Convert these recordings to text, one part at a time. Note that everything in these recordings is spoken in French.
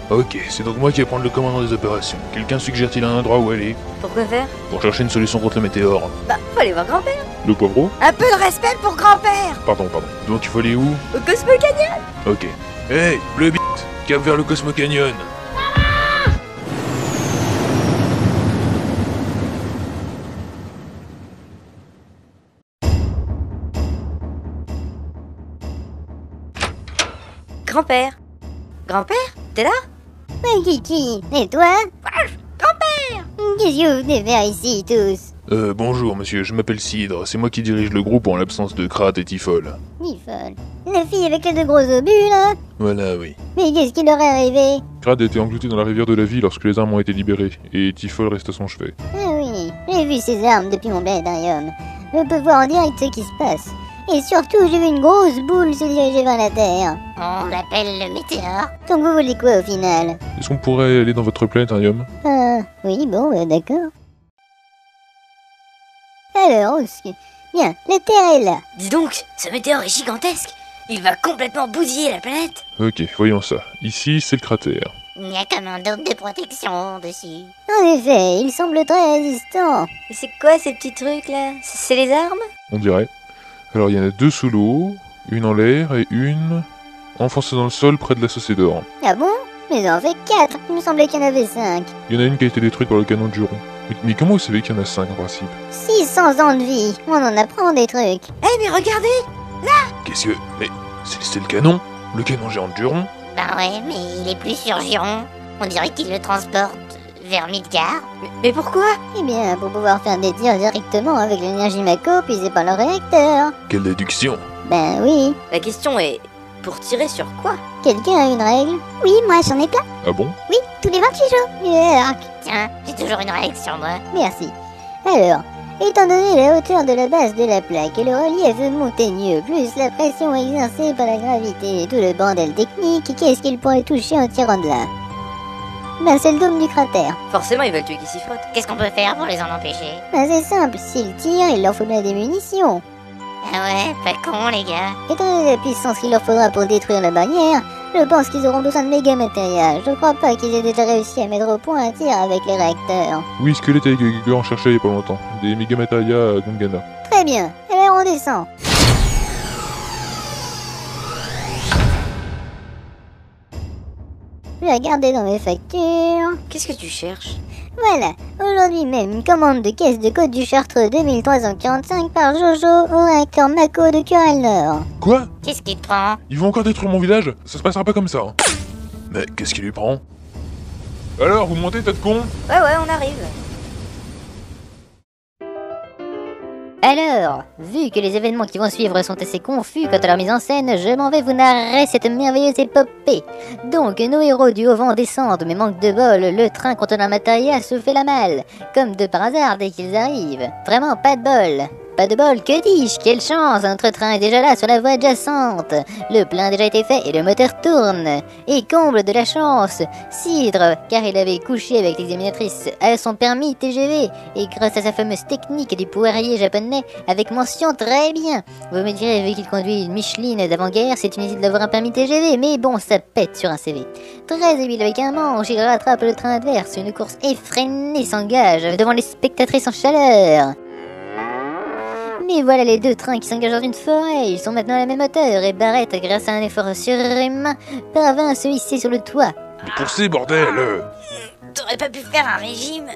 Ok, c'est donc moi qui vais prendre le commandement des opérations. Quelqu'un suggère-t-il un endroit où aller? Pourquoi faire? Pour chercher une solution contre le météore. Bah, faut aller voir grand-père. Le poivreau? Un peu de respect pour grand-père. Pardon. Donc il faut aller où? Au Cosmo Canyon. Ok. Hey, Bleu Bit, cap vers le Cosmo Canyon. Grand-père. Grand-père, t'es là? Ouais, Kiki, et toi? Grand-père. Qu'est-ce que vous venez faire ici, tous? Bonjour monsieur, je m'appelle Cidre, c'est moi qui dirige le groupe en l'absence de Krat et Tifol. Tifol. La fille avec les deux gros obus, là? Voilà, oui. Mais qu'est-ce qui leur est arrivé? Krat était englouti dans la rivière de la vie lorsque les armes ont été libérées, et Tifol reste à son chevet. Ah oui, j'ai vu ces armes depuis mon planétarium. Je peux voir en direct ce qui se passe. Et surtout, j'ai vu une grosse boule se diriger vers la Terre. On l'appelle le météore. Donc vous voulez quoi au final? Est-ce qu'on pourrait aller dans votre planétarium? Oui, bon, d'accord. Alors, bien, la Terre est là. Dis donc, ce météore est gigantesque. Il va complètement bousiller la planète. Ok, voyons ça. Ici, c'est le cratère. Il y a comme un dôme de protection dessus. En effet, il semble très résistant. Et c'est quoi ces petits trucs là? C'est les armes? On dirait. Alors il y en a deux sous l'eau, une en l'air et une enfoncée dans le sol près de la Saucée d'Or. Ah bon? Mais ça en fait 4. Il me semblait qu'il y en avait 5. Il y en a une qui a été détruite par le canon de Juron. Mais comment vous savez qu'il y en a 5 en principe? 600 ans de vie. On en apprend des trucs. Eh mais regardez! Qu'est-ce que... Mais c'est le canon? Le canon géant de Juron? Ben ouais, mais il est plus sur Giron. On dirait qu'il le transporte vers Midgard. Mais pourquoi? Eh bien, pour pouvoir faire des tirs directement avec l'énergie Mako puisée par le réacteur. Quelle déduction! Ben oui. La question est, pour tirer sur quoi? Quelqu'un a une règle? Oui, moi j'en ai plein. Ah bon? Oui, tous les 28 jours. Yark. Tiens, j'ai toujours une règle sur moi. Merci. Alors, étant donné la hauteur de la base de la plaque et le relief montagneux, plus la pression exercée par la gravité et tout le bordel technique, qu'est-ce qu'il pourrait toucher en tirant de là? Ben c'est le dôme du cratère. Forcément, ils veulent tuer qui s'y frotte. Qu'est-ce qu'on peut faire pour les en empêcher? Ben c'est simple, s'ils tirent, il leur faudra des munitions. Ah ouais, pas con les gars. Étant donné la puissance qu'il leur faudra pour détruire la barrière, je pense qu'ils auront besoin de méga matériel. Je crois pas qu'ils aient déjà réussi à mettre au point un tir avec les réacteurs. Oui, Squelette et Geiger en cherchaient il y a pas longtemps. Des méga matérias à Gongana. Très bien, alors on descend. Je vais regarder dans mes factures. Qu'est-ce que tu cherches? Voilà, aujourd'hui même, une commande de caisse de Côte du Chartreux 2345 par Jojo au réacteur Mako de Curel Nord. Quoi? Qu'est-ce qui te prend? Ils vont encore détruire mon village? Ça se passera pas comme ça. Hein. Mais qu'est-ce qui lui prend? Alors, vous montez, tête con? Ouais, on arrive. Alors, vu que les événements qui vont suivre sont assez confus quant à leur mise en scène, je m'en vais vous narrer cette merveilleuse épopée. Donc, nos héros du haut vent descendent, mais manque de bol, le train contenant Mataya se fait la malle, comme de par hasard dès qu'ils arrivent. Vraiment pas de bol. Pas de bol, que dis-je? Quelle chance! Notre train est déjà là sur la voie adjacente. Le plein a déjà été fait et le moteur tourne. Et comble de la chance, Cidre, car il avait couché avec l'examinatrice, a son permis TGV. Et grâce à sa fameuse technique du poirier japonais, avec mention très bien. Vous me direz, vu qu'il conduit une Micheline d'avant-guerre, c'est inutile d'avoir un permis TGV, mais bon, ça pète sur un CV. Très habile avec un manche, il rattrape le train adverse. Une course effrénée s'engage devant les spectatrices en chaleur. Mais voilà les deux trains qui s'engagent dans une forêt. Ils sont maintenant à la même hauteur et Barrett, grâce à un effort surhumain, parvint à se hisser sur le toit. Mais poussez, bordel! T'aurais pas pu faire un régime?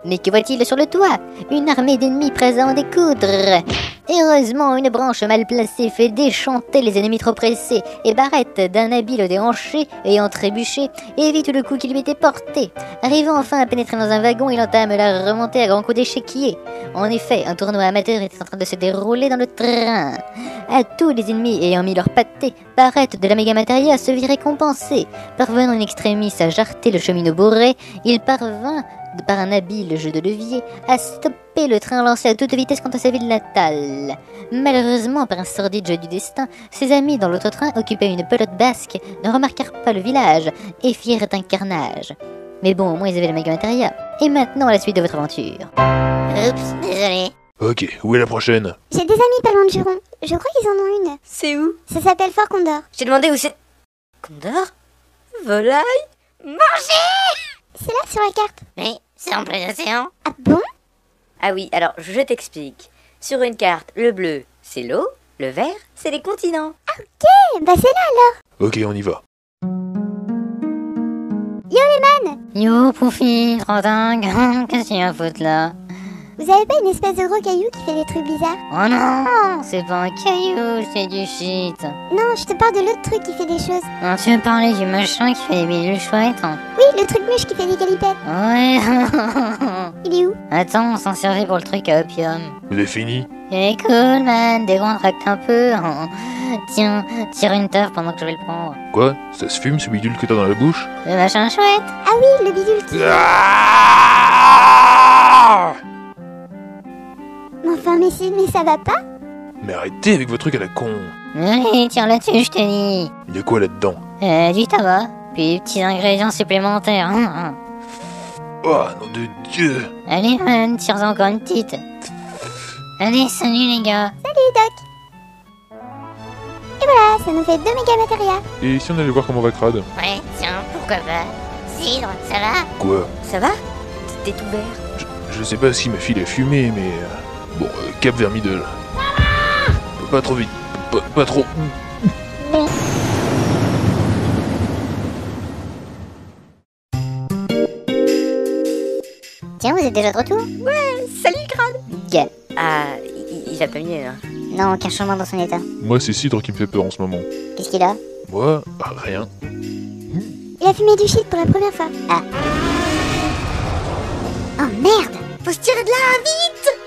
Mais que voit-il sur le toit? Une armée d'ennemis prêts à en découdre. Heureusement, une branche mal placée fait déchanter les ennemis trop pressés, et Barrett, d'un habile déhanché, ayant trébuché, évite le coup qui lui était porté. Arrivant enfin à pénétrer dans un wagon, il entame la remontée à grands coups d'échiquier. En effet, un tournoi amateur était en train de se dérouler dans le train. À tous les ennemis ayant mis leur pâté, Barrett de la méga Materia se vit récompensé. Parvenant in extremis à jarter le cheminot bourré, il parvint, par un habile jeu de levier, à stopper le train lancé à toute vitesse contre sa ville natale. Malheureusement, par un sordide jeu du destin, ses amis dans l'autre train, occupés une pelote basque, ne remarquèrent pas le village et firent un carnage. Mais bon, au moins ils avaient la méga Materia. Et maintenant, à la suite de votre aventure. Oups, désolé. Ok, où est la prochaine? J'ai des amis pas loin de Juron. Je crois qu'ils en ont une. C'est où? Ça s'appelle Fort Condor. Je t'ai demandé où c'est. Condor? Volaille? C'est là sur la carte. Mais c'est en plein océan. Ah bon? Ah oui, alors je t'explique. Sur une carte, le bleu, c'est l'eau, le vert, c'est les continents. Eh, bah c'est là alors. Ok, on y va. Yo les man, Yo, Poufi, trop dingue. Qu'est-ce qu'il y a à foutre là? vous avez pas une espèce de gros caillou qui fait des trucs bizarres? Oh non, c'est pas un caillou, c'est du shit. Non, je te parle de l'autre truc qui fait des choses. Non, tu veux parler du machin qui fait des bidules chouettes? Oui, le truc mouche qui fait des galipettes. Ouais. Il est où? Attends, on s'en servait pour le truc à opium. Vous avez fini? Il est cool, man. Décontracte un peu. Tiens, tire une taf pendant que je vais le prendre. Quoi? Ça se fume ce bidule que t'as dans la bouche? Le machin chouette. Ah oui, le bidule qui... Mais enfin, mais ça va pas? Mais arrêtez avec vos trucs à la con. Allez, tire là-dessus, je te dis. Il y a quoi là-dedans? Du tabac, puis des petits ingrédients supplémentaires. Oh, nom de Dieu! Allez, man, tire-en encore une petite. Allez, salut les gars. Salut, Doc. Et voilà, ça nous fait 2 méga matérias. Et si on allait voir comment va Crade? Ouais, tiens, pourquoi pas. Cidre, ça va? Quoi? Ça va? T'es tout vert. Je sais pas si ma fille a fumé, mais... Bon, cap vers middle. Pas trop vite. Pas trop... Tiens, vous êtes déjà de retour? Salut, Crade! Yeah. Ah, il va pas mieux, hein. Non, aucun changement dans son état. Moi, c'est Cidre qui me fait peur en ce moment. Qu'est-ce qu'il a? Moi? Rien. Il a fumé du shit pour la première fois. Ah. Oh merde! Faut se tirer de là, vite!